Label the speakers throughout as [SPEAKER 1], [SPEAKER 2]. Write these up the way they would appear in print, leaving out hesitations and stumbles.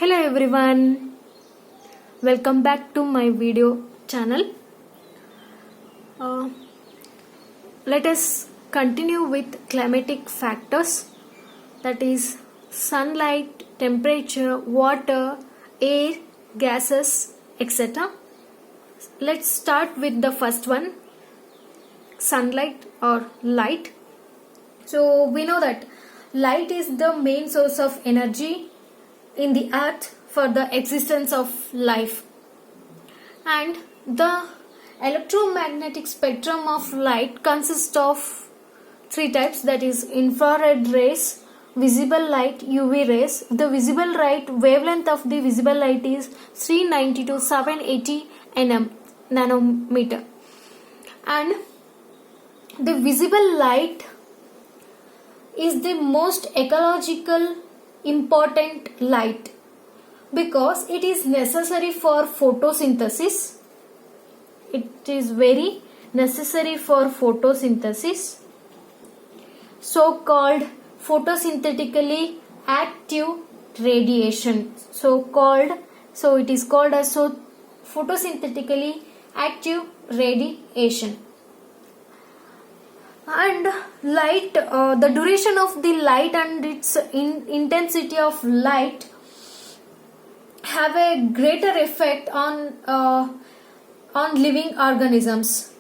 [SPEAKER 1] Hello everyone, welcome back to my video channel. Let us continue with climatic factors, that is sunlight, temperature, water, air, gases, etc. Let's start with the first one, sunlight or light. So we know that light is the main source of energy in the earth for the existence of life, and the electromagnetic spectrum of light consists of three types, that is infrared rays, visible light, UV rays. The visible light wavelength of the visible light is 390 to 780 nanometer, and the visible light is the most ecological important light because it is necessary for photosynthesis. It is very necessary for photosynthesis, so called photosynthetically active radiation. So it is called as photosynthetically active radiation. And light, the duration of the light and its intensity of light have a greater effect on living organisms,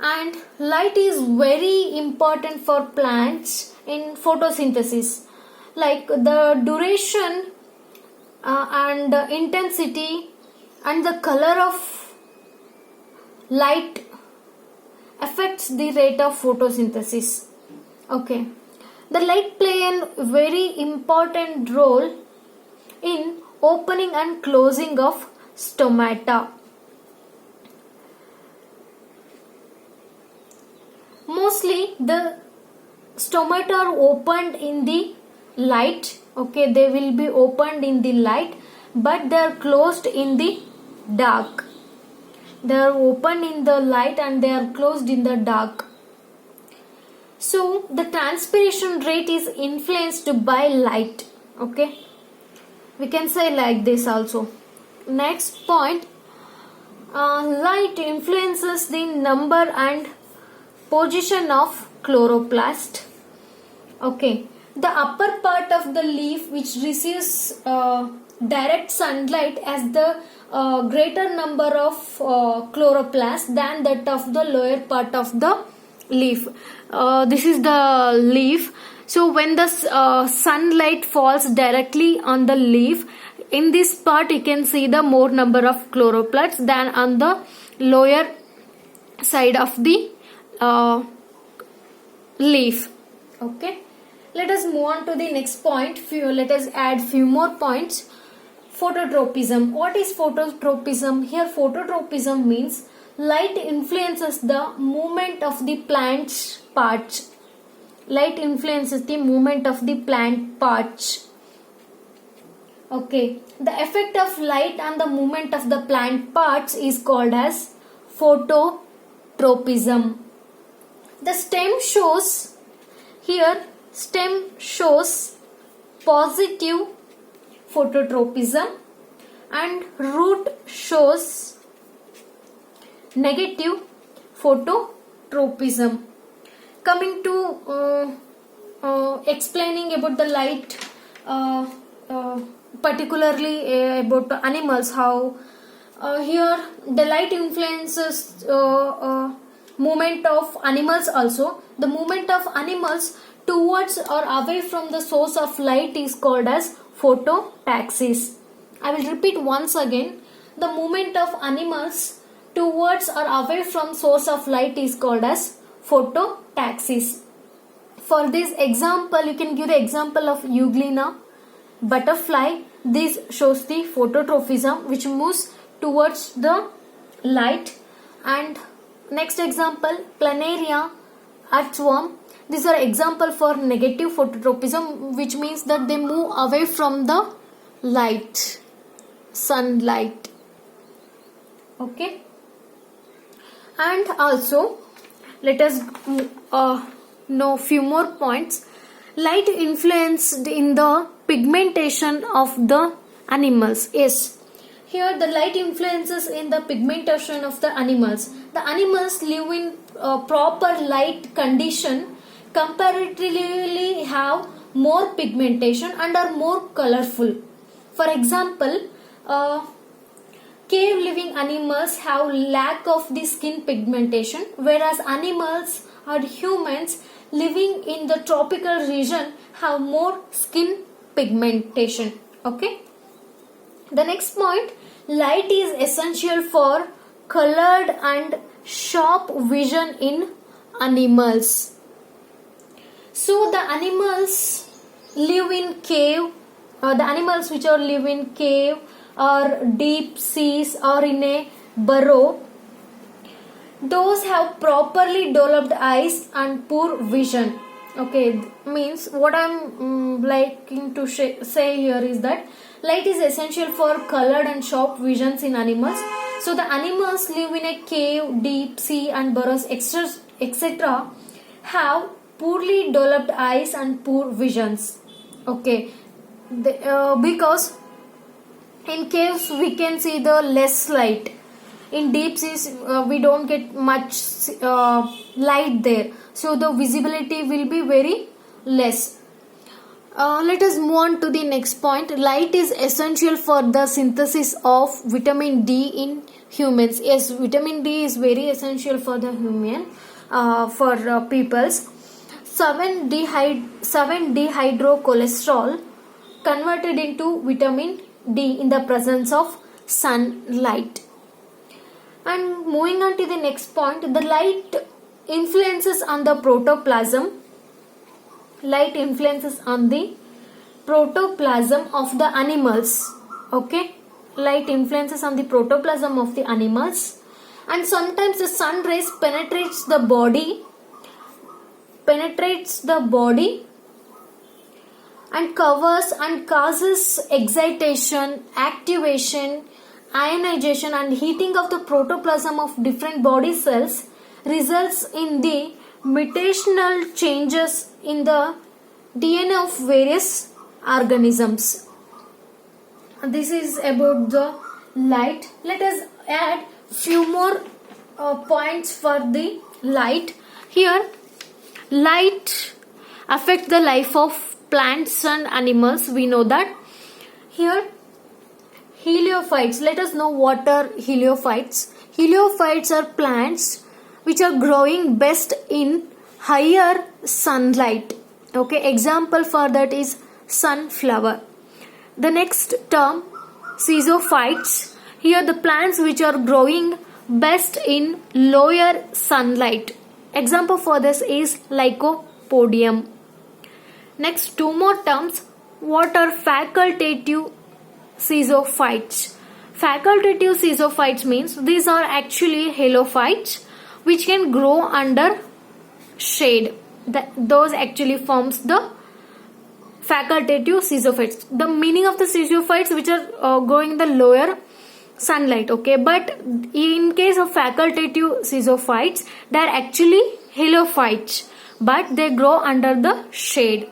[SPEAKER 1] and light is very important for plants in photosynthesis. Like the duration and the intensity and the color of light affects the rate of photosynthesis. Okay, the light play a very important role in opening and closing of stomata. Mostly the stomata are opened in the light. Okay, they will be opened in the light, but they are closed in the dark. They are open in the light and they are closed in the dark. So the transpiration rate is influenced by light. Okay, we can say like this also. Next point, light influences the number and position of chloroplast. Okay, the upper part of the leaf which receives direct sunlight has the greater number of chloroplast than that of the lower part of the leaf. This is the leaf. So when the sunlight falls directly on the leaf, in this part you can see the more number of chloroplasts than on the lower side of the leaf. Okay, let us move on to the next point. Let us add few more points. Phototropism. What is phototropism? Here phototropism means light influences the movement of the plant's parts. Light influences the movement of the plant parts. Okay, the effect of light on the movement of the plant parts is called as phototropism. The stem shows positive phototropism and root shows negative phototropism. Coming to explaining about the light, particularly about animals, how here the light influences movement of animals also. The movement of animals towards or away from the source of light is called as phototaxis. I will repeat once again. The movement of animals towards or away from source of light is called as phototaxis. For this example, you can give the example of Euglena butterfly. This shows the phototropism which moves towards the light. And next example, planaria earthworm. These are example for negative phototropism, which means that they move away from the light, sunlight. Okay, and also let us know few more points. Light influenced in the pigmentation of the animals. Yes, here the light influences in the pigmentation of the animals. The animals live in proper light condition comparatively have more pigmentation and are more colorful. For example, cave living animals have lack of the skin pigmentation, whereas animals or humans living in the tropical region have more skin pigmentation. Okay. The next point, light is essential for colored and sharp vision in animals. So the animals live in cave, the animals which are live in cave or deep seas or in a burrow, those have properly developed eyes and poor vision. Okay, means what I'm liking to say here is that light is essential for colored and sharp visions in animals. So the animals live in a cave, deep sea and burrows, etc. have poorly developed eyes and poor visions. Okay, because in caves we can see the less light. In deep seas we don't get much light there, so the visibility will be very less. Let us move on to the next point. Light is essential for the synthesis of vitamin D in humans. Yes, vitamin D is very essential for the human, for peoples. 7-dehydrocholesterol converted into vitamin D in the presence of sunlight. And moving on to the next point, the light influences on the protoplasm. Light influences on the protoplasm of the animals. Okay, light influences on the protoplasm of the animals, and sometimes the sun rays penetrates the body and covers and causes excitation, activation, ionization and heating of the protoplasm of different body cells, results in the mutational changes in the DNA of various organisms. This is about the light. Let us add few more points for the light. Here, light affects the life of plants and animals. We know that. Here, heliophytes. Let us know what are heliophytes. Heliophytes are plants which are growing best in higher sunlight. Okay, example for that is sunflower. The next term, caesophytes. Here the plants which are growing best in lower sunlight. Example for this is lycopodium. Next, two more terms. What are facultative caesophytes? Facultative caesophytes means these are actually halophytes which can grow under shade. Those actually forms the facultative caesophytes. The meaning of the caesophytes which are growing in the lower sunlight. Okay, but in case of facultative caesophytes, they are actually halophytes, but they grow under the shade.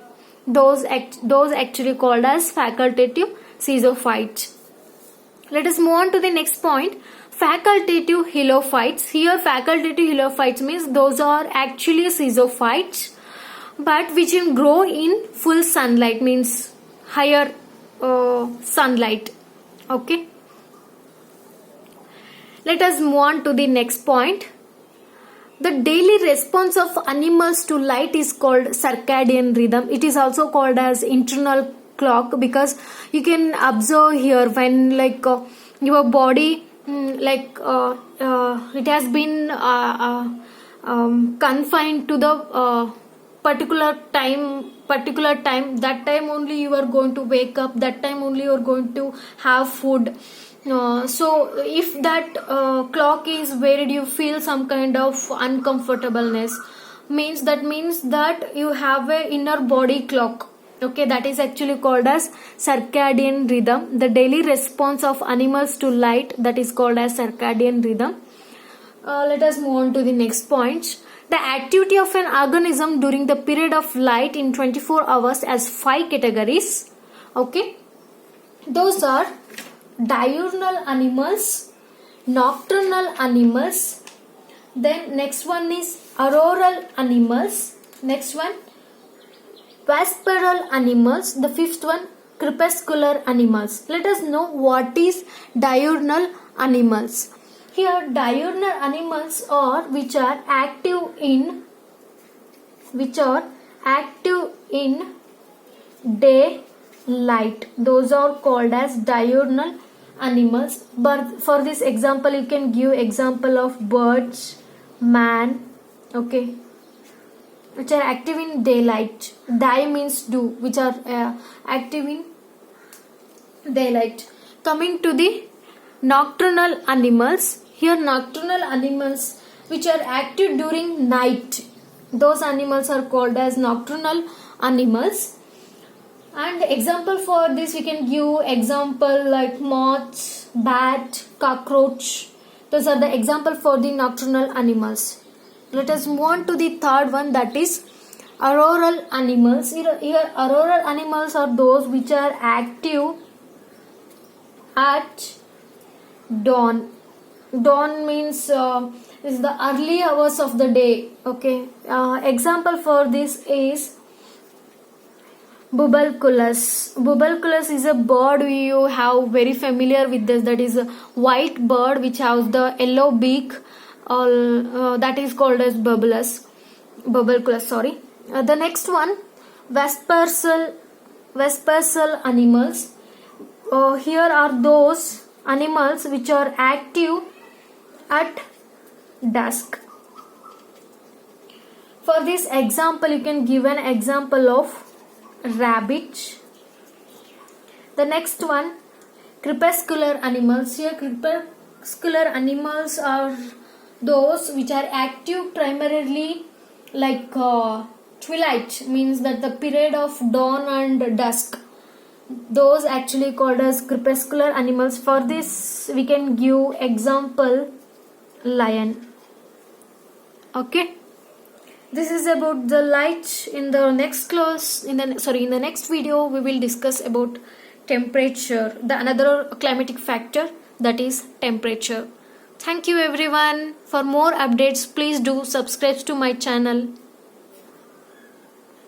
[SPEAKER 1] Those actually called as facultative caesophytes. Let us move on to the next point. Facultative halophytes. Here facultative halophytes means those are actually caesophytes but which can grow in full sunlight, means higher sunlight. Okay. Let us move on to the next point. The daily response of animals to light is called circadian rhythm. It is also called as internal clock because you can observe here when your body it has been confined to the particular time, that time only you are going to wake up, that time only you are going to have food. So if that clock is varied, you feel some kind of uncomfortableness, means that you have a inner body clock. Okay, that is actually called as circadian rhythm. The daily response of animals to light, that is called as circadian rhythm. Let us move on to the next point. The activity of an organism during the period of light in 24 hours has 5 categories. Okay. Those are diurnal animals, nocturnal animals. Then next one is auroral animals. Next one vesperal animals. The fifth one crepuscular animals. Let us know what is diurnal animals. Here diurnal animals are which are active in daylight. Those are called as diurnal animals. But for this example you can give example of birds, man, okay, which are active in daylight. Die means do, which are active in daylight. Coming to the nocturnal animals. Here nocturnal animals which are active during night. Those animals are called as nocturnal animals. And example for this we can give example like moths, bat, cockroach. Those are the example for the nocturnal animals. Let us move on to the third one, that is auroral animals. Here auroral animals are those which are active at dawn. Dawn means is the early hours of the day. Okay. Example for this is Bubalculus. Bubalculus is a bird you have very familiar with this. That is a white bird which has the yellow beak. That is called as Bubalculus. Sorry. The next one, vespersal animals. Here are those animals which are active at dusk. For this example you can give an example of rabbit. The next one, crepuscular animals. Here crepuscular animals are those which are active primarily like twilight, means that the period of dawn and dusk. Those actually called as crepuscular animals. For this we can give example lion. Okay, this is about the light. In the next class, in the next video we will discuss about temperature, the another climatic factor, that is temperature. Thank you everyone. For more updates please do subscribe to my channel.